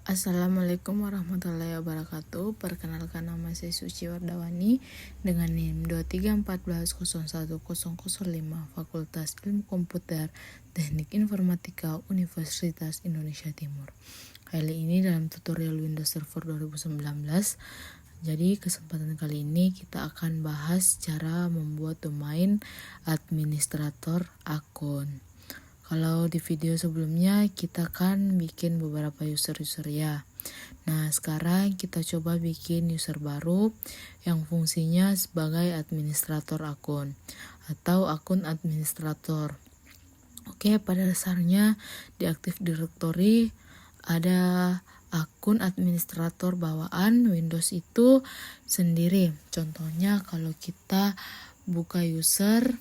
Assalamualaikum warahmatullahi wabarakatuh. Perkenalkan, nama saya Suci Wardawani dengan NIM 2314010005 Fakultas Ilmu Komputer Teknik Informatika Universitas Indonesia Timur. Kali ini dalam tutorial Windows Server 2019. Jadi kesempatan kali ini kita akan bahas cara membuat domain administrator akun. Kalau di video sebelumnya kita kan bikin beberapa user ya. Nah, sekarang kita coba bikin user baru yang fungsinya sebagai administrator akun atau akun administrator. Oke, pada dasarnya di Active Directory ada akun administrator bawaan Windows itu sendiri. Contohnya kalau kita buka user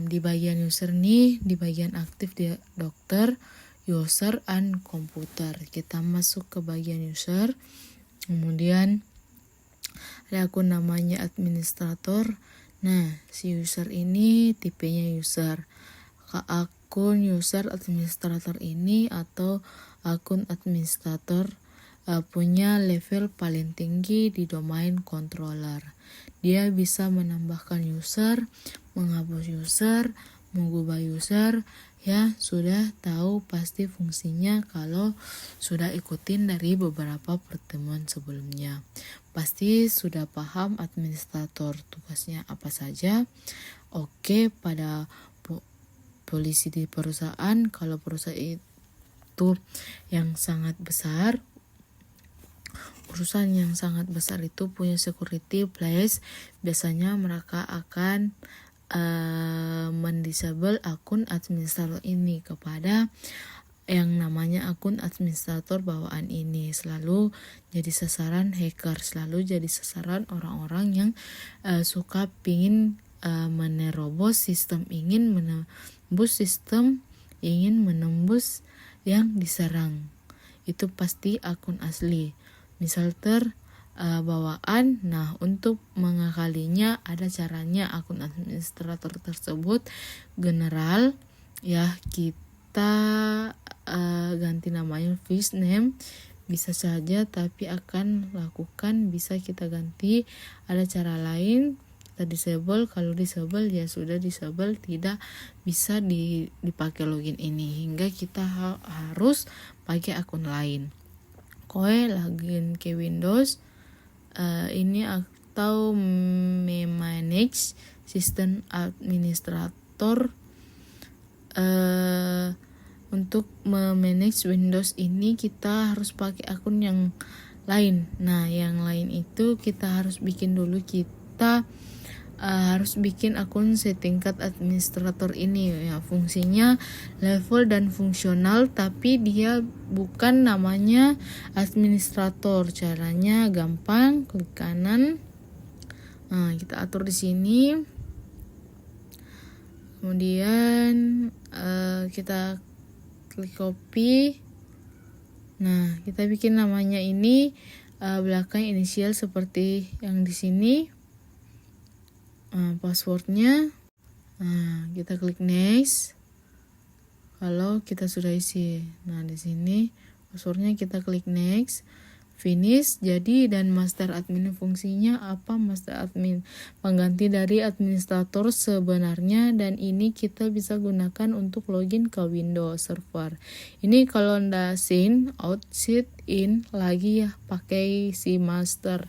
di bagian user nih, di bagian aktif di dokter, user, and komputer. Kita masuk ke bagian user, kemudian ada akun namanya administrator. Nah, si user ini tipenya user. Akun user administrator ini atau akun administrator punya level paling tinggi di domain controller. Dia bisa menambahkan user, menghapus user, mengubah user, ya sudah tahu pasti fungsinya kalau sudah ikutin dari beberapa pertemuan sebelumnya. Pasti sudah paham administrator tugasnya apa saja. Oke, pada polisi di perusahaan, kalau perusahaan itu yang sangat besar, perusahaan yang sangat besar itu punya security place, biasanya mereka akan mendisable akun administrator ini kepada yang namanya akun administrator bawaan ini. Selalu jadi sasaran hacker, selalu jadi sasaran orang-orang yang suka pingin menerobos sistem, ingin menembus sistem, ingin menembus yang diserang. Itu pasti akun asli. Misal bawaan, nah untuk mengakalinya ada caranya. Akun administrator tersebut general, ya kita ganti namanya first name bisa saja, tapi akan lakukan bisa kita ganti. Ada cara lain, kita disable. Kalau disable ya sudah disable, tidak bisa dipakai login ini, hingga kita harus pakai akun lain. Login ke Windows ini atau manage sistem administrator. Untuk memanage Windows ini kita harus pakai akun yang lain. Nah, yang lain itu kita harus bikin dulu. Kita harus bikin akun setingkat administrator ini, ya fungsinya level dan fungsional, tapi dia bukan namanya administrator. Caranya gampang, klik kanan, kita atur di sini, kemudian kita klik copy. Nah, kita bikin namanya ini belakang inisial seperti yang di sini. Passwordnya, kita klik next. Kalau kita sudah isi, nah di sini passwordnya kita klik next, finish. Jadi dan master admin fungsinya apa? Master admin pengganti dari administrator sebenarnya, dan ini kita bisa gunakan untuk login ke Windows Server. Ini kalau ndak sign out, sit in lagi ya, pakai si master.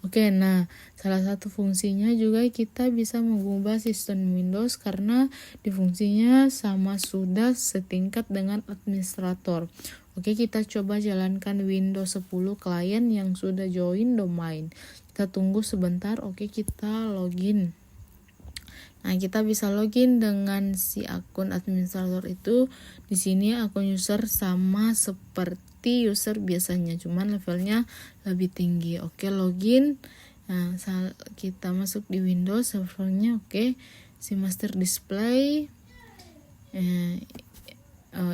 Oke, nah salah satu fungsinya juga kita bisa mengubah sistem Windows karena di fungsinya sama sudah setingkat dengan administrator. Oke, kita coba jalankan Windows 10 klien yang sudah join domain. Kita tunggu sebentar. Oke, kita login. Nah, kita bisa login dengan si akun administrator itu. Di sini akun user sama seperti user biasanya, cuman levelnya lebih tinggi. Oke, login. Nah, kita masuk di Windows servernya. Oke, si master display.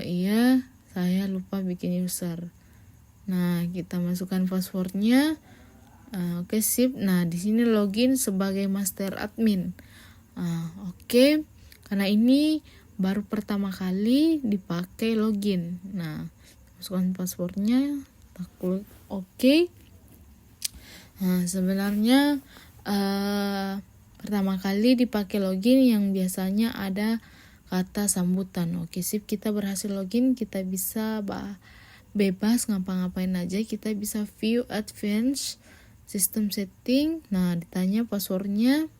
Iya, saya lupa bikin user. Nah, kita masukkan passwordnya. Oke, sip. Nah, di sini login sebagai master admin. Oke, karena ini baru pertama kali dipakai login. Nah, masukkan passwordnya, kita klik OK. Nah, sebenarnya pertama kali dipakai login yang biasanya ada kata sambutan. Oke, sip, kita berhasil login, kita bisa bebas ngapa-ngapain aja. Kita bisa view advanced system setting. Nah, ditanya passwordnya.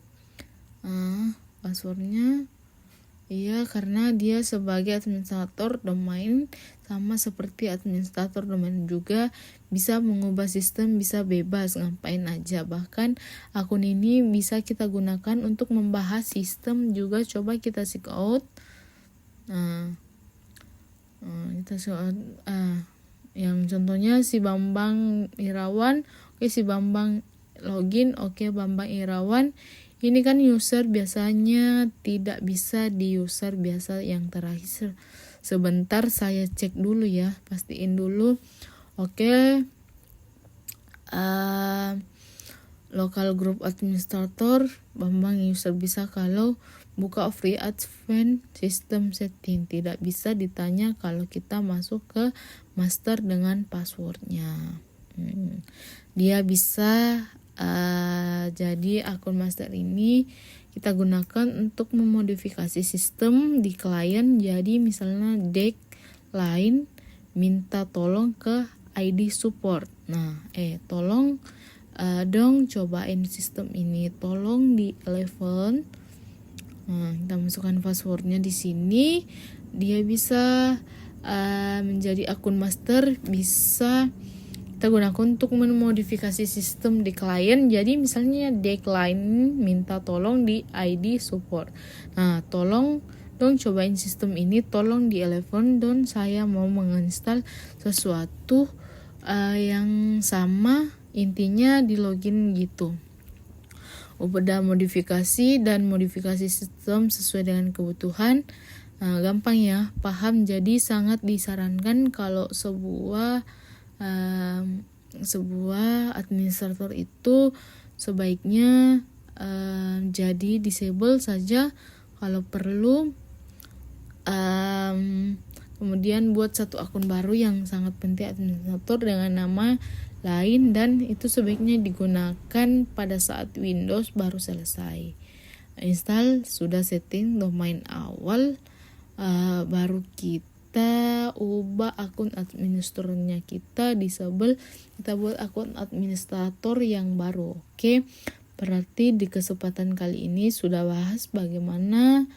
Iya, karena dia sebagai administrator domain sama seperti administrator domain juga bisa mengubah sistem, bisa bebas ngapain aja. Bahkan akun ini bisa kita gunakan untuk membahas sistem juga. Coba kita sign out. Kita sign out. Yang contohnya si Bambang Irawan. Oke, si Bambang login. Oke, Bambang Irawan. Ini kan user biasanya tidak bisa di user biasa yang terakhir. Sebentar saya cek dulu ya, pastiin dulu. Oke. Local group administrator Bambang user bisa kalau buka free advanced system setting. Tidak bisa ditanya kalau kita masuk ke master dengan passwordnya. Dia bisa jadi akun master ini kita gunakan untuk memodifikasi sistem di klien. Jadi misalnya deck lain minta tolong ke ID support. Nah, tolong dong cobain sistem ini, tolong di 11. Nah, kita masukkan passwordnya di sini. Dia bisa menjadi akun master, bisa kita gunakan untuk memodifikasi sistem di klien. Jadi misalnya decline minta tolong di ID support. Nah, tolong dong cobain sistem ini, tolong di 11 dan saya mau menginstal sesuatu yang sama, intinya di login gitu. Udah modifikasi dan modifikasi sistem sesuai dengan kebutuhan. Gampang ya, paham. Jadi sangat disarankan kalau sebuah administrator itu sebaiknya jadi disable saja kalau perlu. Kemudian buat satu akun baru yang sangat penting administrator dengan nama lain, dan itu sebaiknya digunakan pada saat Windows baru selesai. Install sudah setting domain awal, baru kita ubah akun administratornya, kita disable, kita buat akun administrator yang baru. Oke, berarti di kesempatan kali ini sudah bahas bagaimana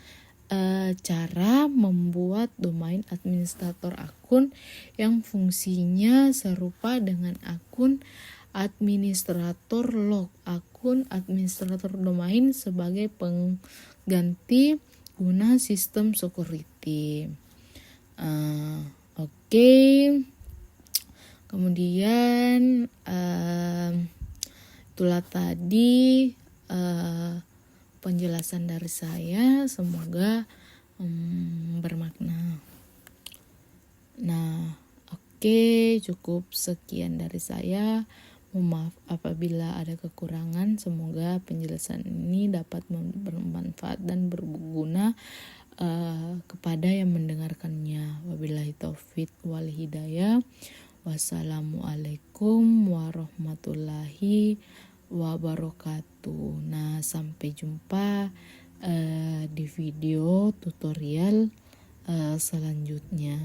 cara membuat domain administrator akun yang fungsinya serupa dengan akun administrator log, akun administrator domain sebagai pengganti guna sistem security. Oke. Kemudian itulah tadi penjelasan dari saya, semoga bermakna. Nah, oke, cukup sekian dari saya. Maaf apabila ada kekurangan. Semoga penjelasan ini dapat bermanfaat dan berguna kepada yang mendengarkannya. Wabillahi taufik wal hidayah. Wassalamualaikum warahmatullahi wabarakatuh. Nah, sampai jumpa di video tutorial selanjutnya.